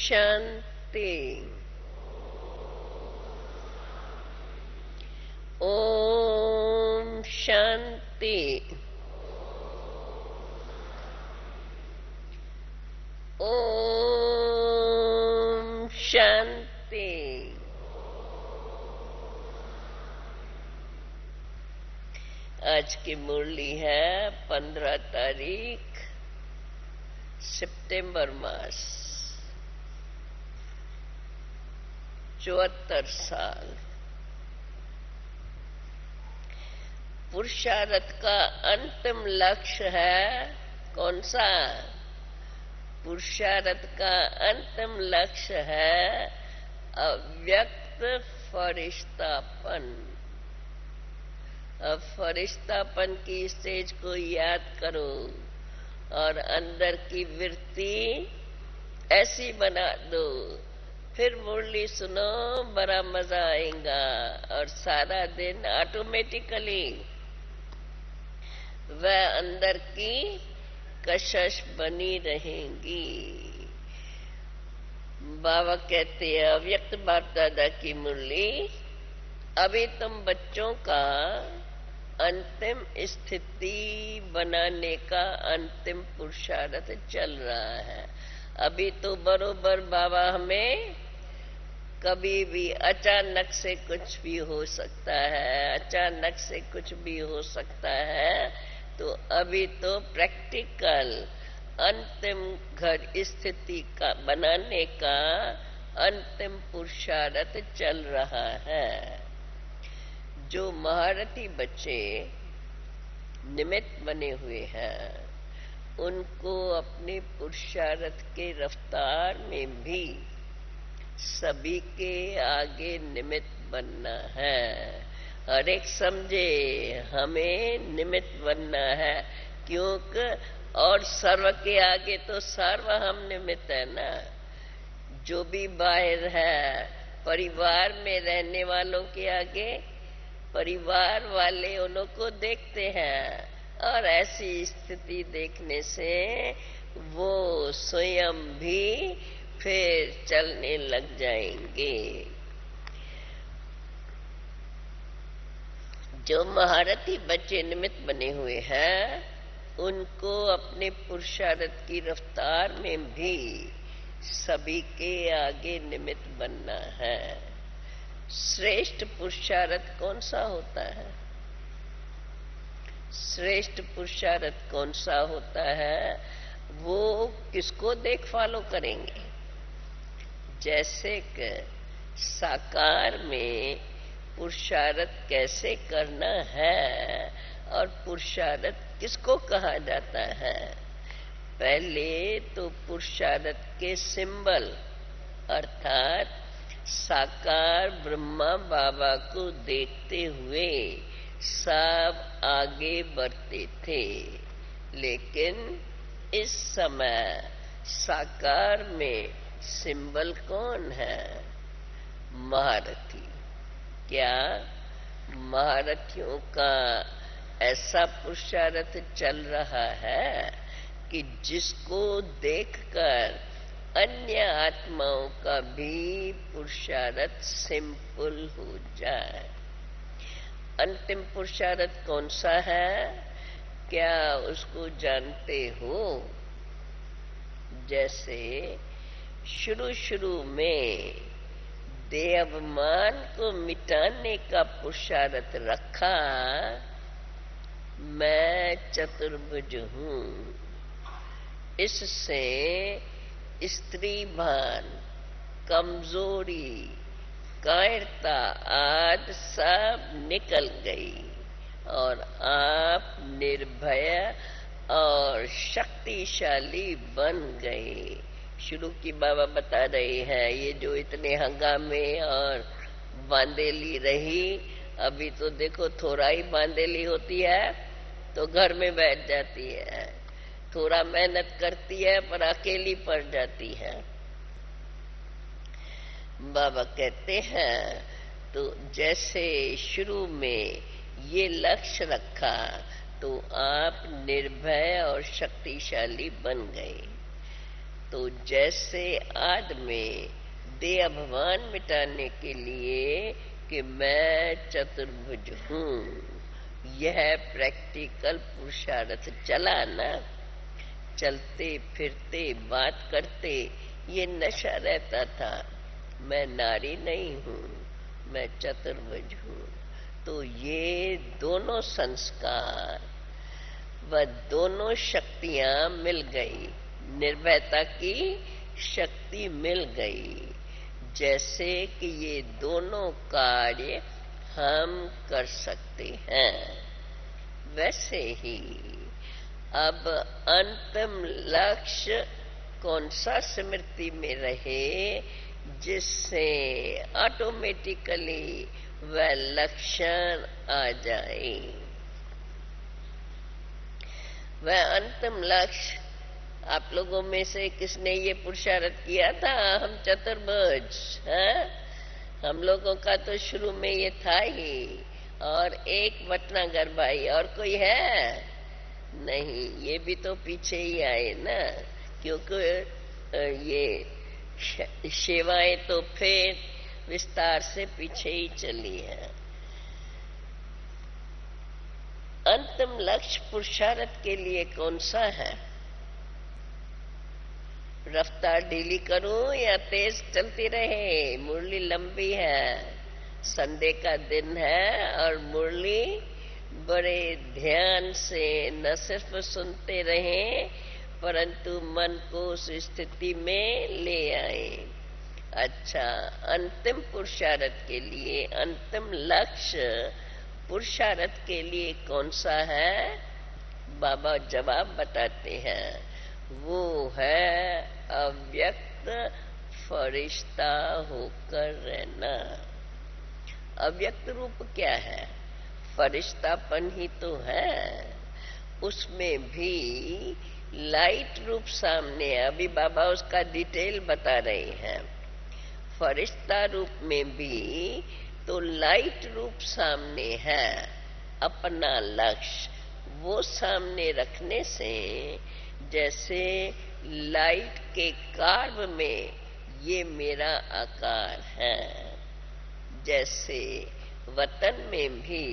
शांति। ओम शांति। ओम शांति। आज की मुरली है 15 तारीख सितंबर मास, 74 साल। पुरुषार्थ का अंतिम लक्ष्य है कौन सा? पुरुषार्थ का अंतिम लक्ष्य है अव्यक्त फरिश्तापन। अब फरिश्तापन की स्टेज को याद करो और अंदर की वृत्ति ऐसी बना दो, फिर मुरली सुनो, बड़ा मजा आएगा और सारा दिन ऑटोमेटिकली वह अंदर की कशिश बनी रहेंगी। बाबा कहते हैं अव्यक्त बाप दादा की मुरली, अभी तुम बच्चों का अंतिम स्थिति बनाने का अंतिम पुरुषार्थ चल रहा है। अभी तो बरोबर बाबा हमें कभी भी अचानक से कुछ भी हो सकता है, अचानक से कुछ भी हो सकता है। तो अभी तो प्रैक्टिकल अंतिम घर स्थिति का बनाने का अंतिम पुरुषार्थ चल रहा है। जो महारथी बच्चे निमित्त बने हुए हैं उनको अपने पुरुषार्थ के रफ्तार में भी सभी के आगे निमित्त बनना है। हर एक समझे हमें निमित्त बनना है, क्योंकि और सर्व के आगे तो सर्व हम निमित्त है ना। जो भी बाहर है परिवार में रहने वालों के आगे परिवार वाले उनको देखते हैं, और ऐसी स्थिति देखने से वो स्वयं भी फिर चलने लग जाएंगे। जो महारथी बच्चे निमित्त बने हुए हैं उनको अपने पुरुषार्थ की रफ्तार में भी सभी के आगे निमित्त बनना है। श्रेष्ठ पुरुषार्थ कौन सा होता है? श्रेष्ठ पुरुषार्थ कौन सा होता है? वो किसको देख फॉलो करेंगे? जैसे कि साकार में पुरुषार्थ कैसे करना है और पुरुषार्थ किसको कहा जाता है। पहले तो पुरुषार्थ के सिंबल अर्थात साकार ब्रह्मा बाबा को देखते हुए सब आगे बढ़ते थे, लेकिन इस समय साकार में सिंबल कौन है? महारथी। क्या महारथियों का ऐसा पुरुषार्थ चल रहा है कि जिसको देखकर अन्य आत्माओं का भी पुरुषार्थ सिंपल हो जाए? अंतिम पुरुषार्थ कौन सा है? क्या उसको जानते हो? जैसे शुरू में देहाभिमान को मिटाने का पुरुषार्थ रखा, मैं चतुर्भुज हूं। इससे स्त्री भान, कमजोरी, कायरता आदि सब निकल गई और आप निर्भय और शक्तिशाली बन गए। शुरू की बाबा बता रहे हैं ये जो इतने हंगामे और बांदेली रही, अभी तो देखो थोड़ा ही बांदेली होती है तो घर में बैठ जाती है, थोड़ा मेहनत करती है पर अकेली पड़ जाती है। बाबा कहते हैं तो जैसे शुरू में ये लक्ष्य रखा तो आप निर्भय और शक्तिशाली बन गए। तो जैसे आदमी दे अभिमान मिटाने के लिए कि मैं चतुर्भुज हूं, यह प्रैक्टिकल पुरुषार्थ चला ना, चलते फिरते बात करते ये नशा रहता था, मैं नारी नहीं हूं, मैं चतुर्भुज हूं। तो ये दोनों संस्कार व दोनों शक्तियां मिल गई, निर्भयता की शक्ति मिल गई। जैसे कि ये दोनों कार्य हम कर सकते हैं, वैसे ही अब अंतिम लक्ष्य कौन सा स्मृति में रहे, जिससे ऑटोमेटिकली वह लक्षण आ जाए। वह अंतिम लक्ष्य, आप लोगों में से किसने ये पुरुषार्थ किया था, हम चतुर्भुज हैं? हम लोगों का तो शुरू में ये था ही, और एक भटनागर भाई, और कोई है नहीं, ये भी तो पीछे ही आए ना, क्योंकि ये सेवाएं तो फिर विस्तार से पीछे ही चली है। अंतिम लक्ष्य पुरुषार्थ के लिए कौन सा है? रफ्तार ढीली करूं या तेज चलती रहे? मुरली लंबी है, संडे का दिन है, और मुरली बड़े ध्यान से न सिर्फ सुनते रहें परंतु मन को उस स्थिति में ले आए। अच्छा, अंतिम पुरुषार्थ के लिए, अंतिम लक्ष्य पुरुषार्थ के लिए कौन सा है? बाबा जवाब बताते हैं, वो है अव्यक्त फरिश्ता होकर रहना। अव्यक्त रूप क्या है? फरिश्तापन ही तो है। उसमें भी लाइट रूप सामने है। अभी बाबा उसका डिटेल बता रहे हैं। फरिश्ता रूप में भी तो लाइट रूप सामने है। अपना लक्ष्य वो सामने रखने से, जैसे लाइट के कार्ब में ये मेरा आकार है, जैसे वतन में भी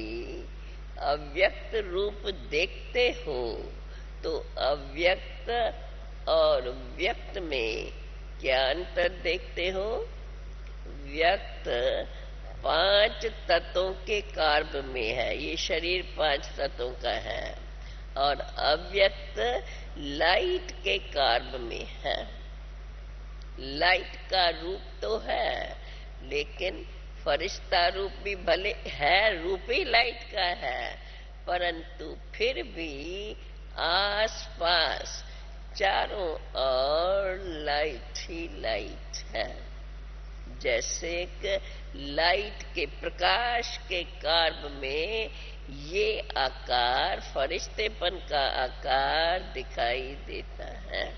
अव्यक्त रूप देखते हो तो अव्यक्त और व्यक्त में क्या अंतर देखते हो? व्यक्त 5 तत्वों के कार्ब में है, ये शरीर 5 तत्वों का है, और अव्यक्त लाइट के कार्ब में है। लाइट का रूप तो है, लेकिन फरिश्ता रूप भी भले है, रूप ही लाइट का है, परंतु फिर भी आसपास चारों ओर लाइट ही लाइट है। जैसे कि लाइट के प्रकाश के कार्ब में ये आकार, फरिश्तेपन का आकार दिखाई देता है।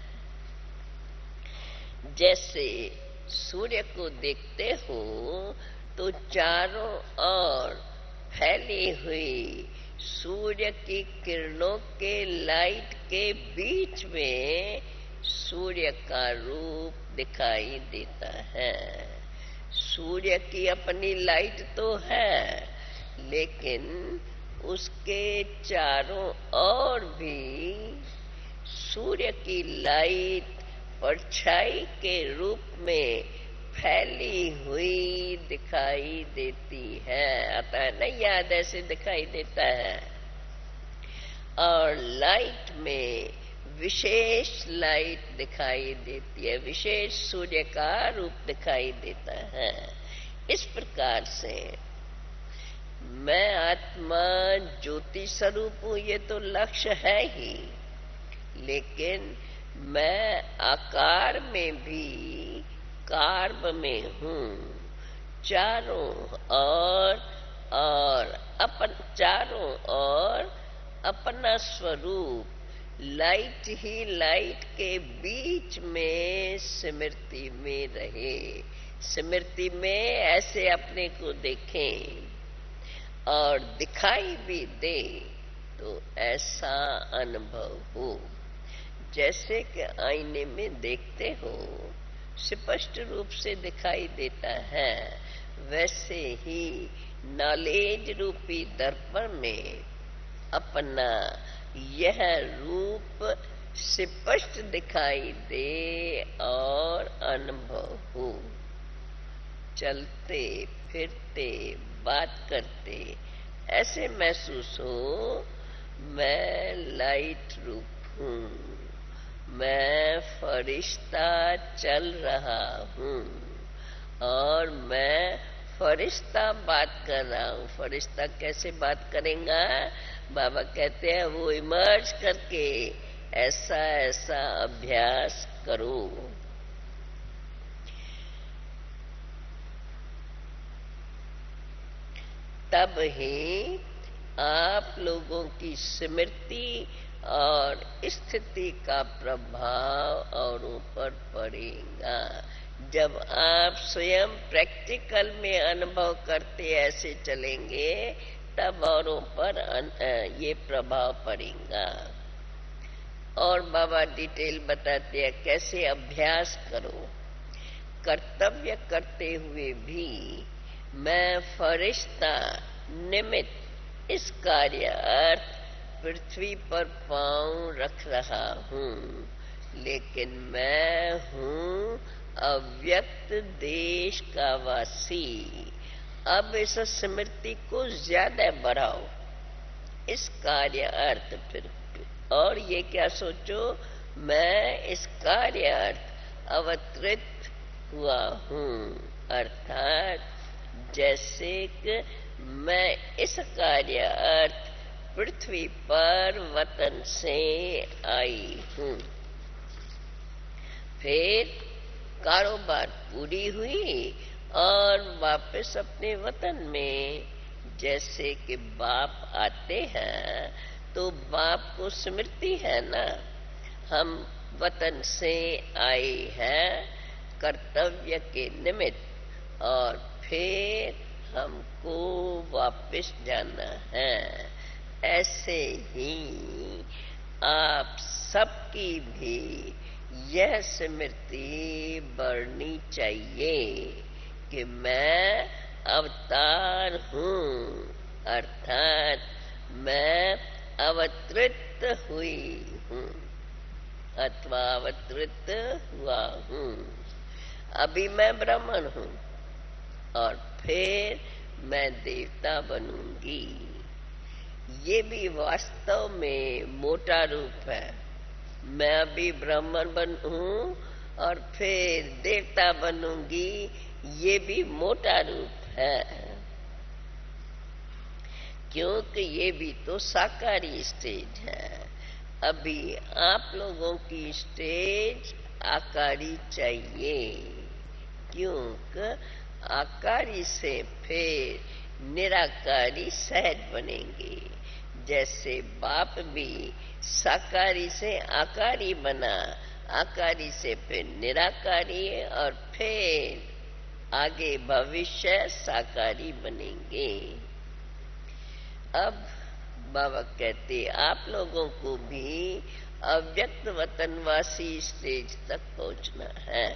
जैसे सूर्य को देखते हो तो चारों ओर फैली हुई सूर्य की किरणों के लाइट के बीच में सूर्य का रूप दिखाई देता है। सूर्य की अपनी लाइट तो है, लेकिन उसके चारों ओर भी सूर्य की लाइट परछाई के रूप में फैली हुई दिखाई देती है। आता है ना याद, ऐसे दिखाई देता है। और लाइट में विशेष लाइट दिखाई देती है, विशेष सूर्य का रूप दिखाई देता है। इस प्रकार से मैं आत्मा ज्योति स्वरूप हूं, ये तो लक्ष्य है ही, लेकिन मैं आकार में भी कार्ब में हूं। चारों ओर अपना स्वरूप लाइट ही लाइट के बीच में स्मृति में रहे। स्मृति में ऐसे अपने को देखें और दिखाई भी दे तो ऐसा अनुभव हो। जैसे कि आईने में देखते हो स्पष्ट रूप से दिखाई देता है, वैसे ही नॉलेज रूपी दर्पण में अपना यह रूप स्पष्ट दिखाई दे और अनुभव हो। चलते फिरते बात करते ऐसे महसूस हो मैं लाइट रूप हूँ, मैं फरिश्ता चल रहा हूँ और मैं फरिश्ता बात कर रहा हूँ। फरिश्ता कैसे बात करेगा? बाबा कहते हैं वो इमर्ज करके ऐसा ऐसा अभ्यास करो। तब ही आप लोगों की स्मृति और स्थिति का प्रभाव औरों पर पड़ेगा। जब आप स्वयं प्रैक्टिकल में अनुभव करते ऐसे चलेंगे तब औरों पर ये प्रभाव पड़ेगा। और बाबा डिटेल बताते हैं कैसे अभ्यास करो। कर्तव्य करते हुए भी मैं फरिश्ता निमित्त इस कार्य अर्थ पृथ्वी पर पांव रख रहा हूँ, लेकिन मैं हूँ अव्यक्त देश का वासी। अब इस स्मृति को ज्यादा बढ़ाओ, इस कार्य अर्थ फिर और ये क्या सोचो, मैं इस कार्य अर्थ अवतरित हुआ हूँ, अर्थात जैसे कि मैं इस कार्य अर्थ पृथ्वी पर वतन से आई हूँ। फिर कारोबार पूरी हुई और वापस अपने वतन में। जैसे कि बाप आते हैं तो बाप को स्मृति है ना, हम वतन से आए हैं कर्तव्य के निमित्त और फिर हमको वापस जाना है। ऐसे ही आप सबकी भी यह स्मृति बढ़नी चाहिए कि मैं अवतार हूँ, अर्थात मैं अवतरित हुई हूँ अथवा अवतरित हुआ हूँ। अभी मैं ब्राह्मण हूँ और फिर मैं देवता बनूंगी। ये भी वास्तव में मोटा रूप है। मैं अभी ब्राह्मण हूँ और फिर देवता बनूंगी, ये भी मोटा रूप है, क्योंकि ये भी तो साकारी स्टेज है। अभी आप लोगों की स्टेज आकारी चाहिए, क्योंकि आकारी से फिर निराकारी सहज बनेंगे। जैसे बाप भी साकारी से आकारी बना, आकारी से फिर निराकारी और फिर आगे भविष्य साकारी बनेंगे। अब बाबा कहते आप लोगों को भी अव्यक्त वतनवासी स्टेज तक पहुंचना है,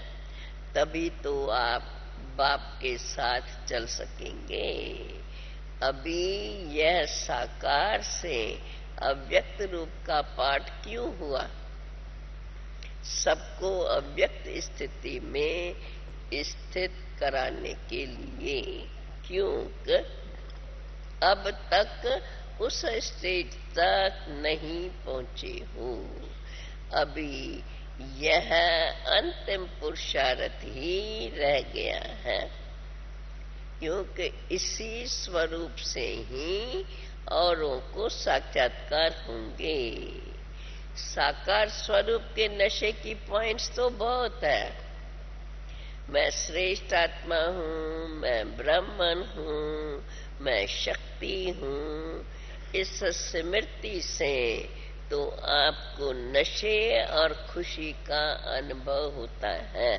तभी तो आप बाप के साथ चल सकेंगे। अभी यह साकार से अव्यक्त रूप का पाठ क्यों हुआ? सबको अव्यक्त स्थिति में स्थित कराने के लिए, क्योंकि अब तक उस स्टेज तक नहीं पहुंचे हो। अभी यह अंतिम पुरुषार्थ ही रह गया है, क्योंकि इसी स्वरूप से ही औरों को साक्षात्कार होंगे। साकार स्वरूप के नशे की पॉइंट्स तो बहुत है। मैं श्रेष्ठ आत्मा हूँ, मैं ब्राह्मण हूँ, मैं शक्ति हूँ। इस स्मृति से तो आपको नशे और खुशी का अनुभव होता है,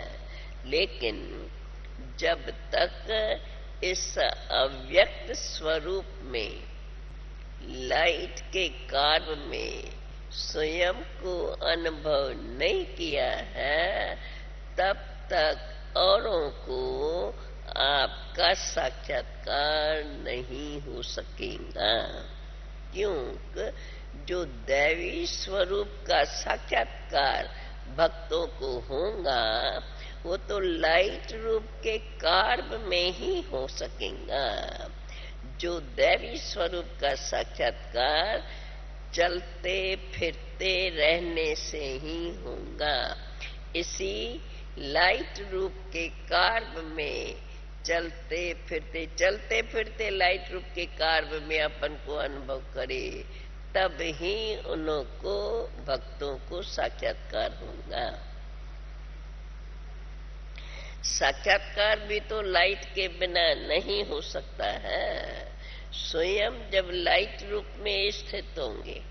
लेकिन जब तक इस अव्यक्त स्वरूप में लाइट के कार्य में स्वयं को अनुभव नहीं किया है, तब तक औरों को आपका साक्षात्कार नहीं हो सकेगा। क्योंकि जो दैवी स्वरूप का साक्षात्कार भक्तों को होगा, वो तो लाइट रूप के कार्य में ही हो सकेगा। जो दैवी स्वरूप का साक्षात्कार चलते फिरते रहने से ही होगा। इसी लाइट रूप के कार्य में चलते फिरते लाइट रूप के कार्य में अपन को अनुभव करे, तब ही उन्हों को भक्तों को साक्षात्कार होगा। साक्षात्कार भी तो लाइट के बिना नहीं हो सकता है। स्वयं जब लाइट रूप में स्थित होंगे,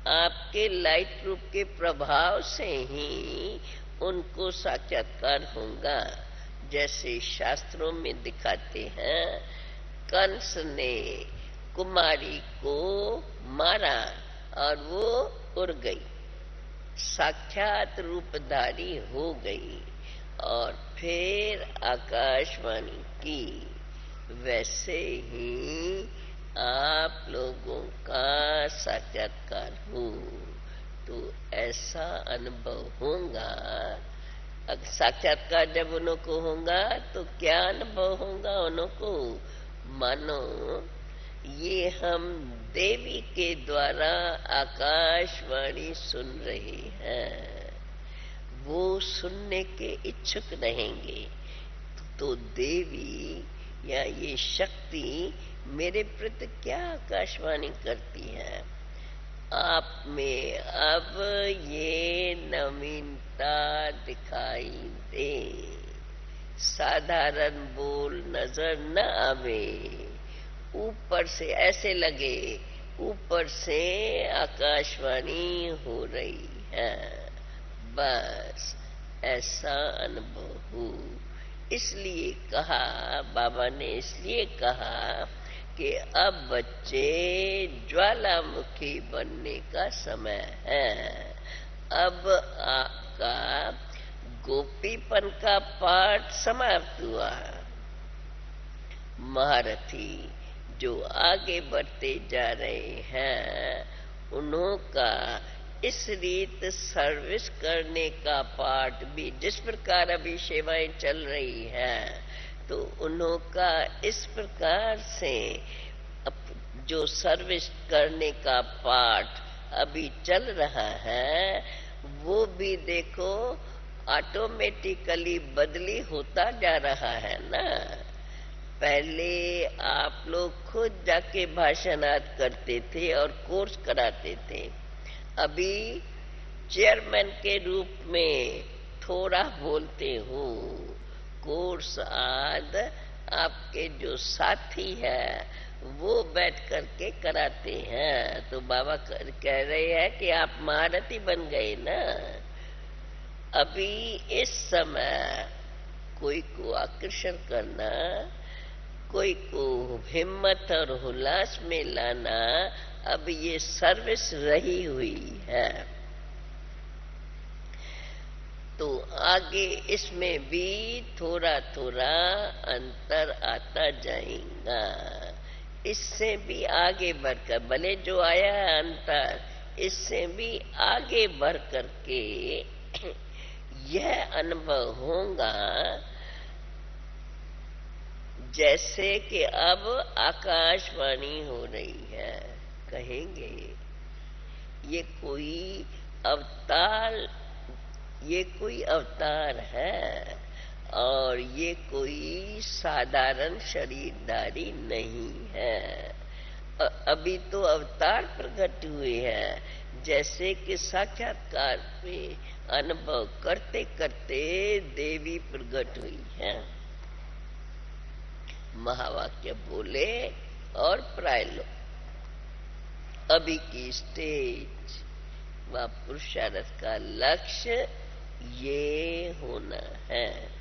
आपके लाइट रूप के प्रभाव से ही उनको साक्षात्कार होगा। जैसे शास्त्रों में दिखाते हैं, कंस ने कुमारी को मारा और वो उड़ गई, साक्षात रूपधारी हो गई और फिर आकाशवाणी की। वैसे ही आप लोगों का साक्षात्कार हो तो ऐसा अनुभव होगा। साक्षात्कार जब उन्हों को होगा तो क्या अनुभव होगा उन्हों को? मानो ये हम देवी के द्वारा आकाशवाणी सुन रहे हैं, वो सुनने के इच्छुक रहेंगे तो देवी या ये शक्ति मेरे प्रति क्या आकाशवाणी करती है। आप में अब ये नवीनता दिखाई दे, साधारण बोल नजर न आवे, ऊपर से ऐसे लगे ऊपर से आकाशवाणी हो रही है, बस ऐसा अनुभव हो। इसलिए कहा बाबा ने, इसलिए कहा कि अब बच्चे ज्वालामुखी बनने का समय है। अब आपका गोपीपन का पाठ समाप्त हुआ। महारथी जो आगे बढ़ते जा रहे हैं, उन्हों का इस रीत सर्विस करने का पाठ भी, जिस प्रकार अभी सेवाएं चल रही है, तो उन्हों का इस प्रकार से जो सर्विस करने का पाठ अभी चल रहा है, वो भी देखो ऑटोमेटिकली बदली होता जा रहा है ना। पहले आप लोग खुद जाके भाषणात करते थे और कोर्स कराते थे। अभी चेयरमैन के रूप में थोड़ा बोलते हो। कोर्स आज आपके जो साथी है वो बैठ करके कराते हैं। तो बाबा कह रहे हैं कि आप महारथी बन गए ना। अभी इस समय कोई को आकर्षण करना, कोई को हिम्मत और उल्लास में लाना, अब ये सर्विस रही हुई है। तो आगे इसमें भी थोड़ा थोड़ा अंतर आता जाएगा। इससे भी आगे बढ़कर, भले जो आया है अंतर, इससे भी आगे बढ़ करके यह अनुभव होगा जैसे कि अब आकाशवाणी हो रही है। कहेंगे ये कोई अवतार है और ये कोई साधारण शरीरधारी नहीं है। अभी तो अवतार प्रकट हुए हैं, जैसे कि साक्षात्कार में अनुभव करते करते देवी प्रकट हुई है। महावाक्य बोले और प्राय लो। अभी की स्टेज व पुरुषार्थ का लक्ष्य ये होना है।